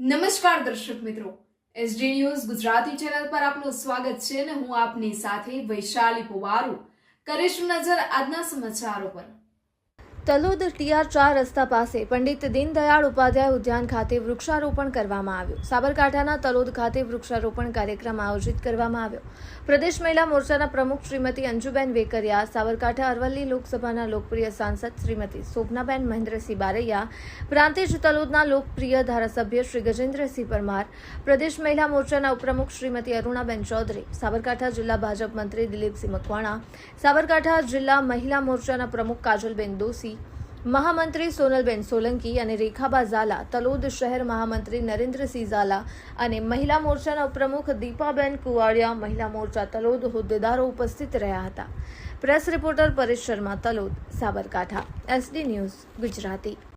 નમસ્કાર દર્શક મિત્રો, એસડી ન્યૂઝ ગુજરાતી ચેનલ પર આપનું સ્વાગત છે અને હું આપની સાથે વૈશાલી પુવારુ કરીશું નજર આજના સમાચારો પર। તલોદ TR4 રસ્તા પાસે પંડિત દીનદયાળ ઉપાધ્યાય ઉદ્યાન ખાતે વૃક્ષારોપણ કરવામાં આવ્યું। સાબરકાંઠાના તલોદ ખાતે વૃક્ષારોપણ કાર્યક્રમ આયોજિત કરવામાં આવ્યો। પ્રદેશ મહિલા મોરચાના પ્રમુખ શ્રીમતી અંજુબેન વેકરિયા, સાબરકાંઠા અરવલ્લી લોકસભાના લોકપ્રિય સાંસદ શ્રીમતી શોભનાબેન મહેન્દ્રસિંહ બારૈયા, પ્રાંતિજ તલોદના લોકપ્રિય ધારાસભ્ય શ્રી ગજેન્દ્રસિંહ પરમાર, પ્રદેશ મહિલા મોરચાના ઉપપ્રમુખ શ્રીમતી અરુણાબેન ચૌધરી, સાબરકાંઠા જિલ્લા ભાજપ મંત્રી દિલીપસિંહ મકવાણા, સાબરકાંઠા જિલ્લા મહિલા મોરચાના પ્રમુખ કાજલબેન દોશી, મહામંત્રી સોનલબેન સોલંકી અને રેખાબા ઝાલા, તલોદ શહેર મહામંત્રી નરેન્દ્રસિંહ ઝાલા અને મહિલા મોરચાના ઉપપ્રમુખ દીપાબેન કુવાડિયા, મહિલા મોરચા તલોદ હોદ્દેદારો ઉપસ્થિત રહ્યા હતા। Press reporter Paresh Sharma, Talod, Sabarkantha, SD news Gujarati.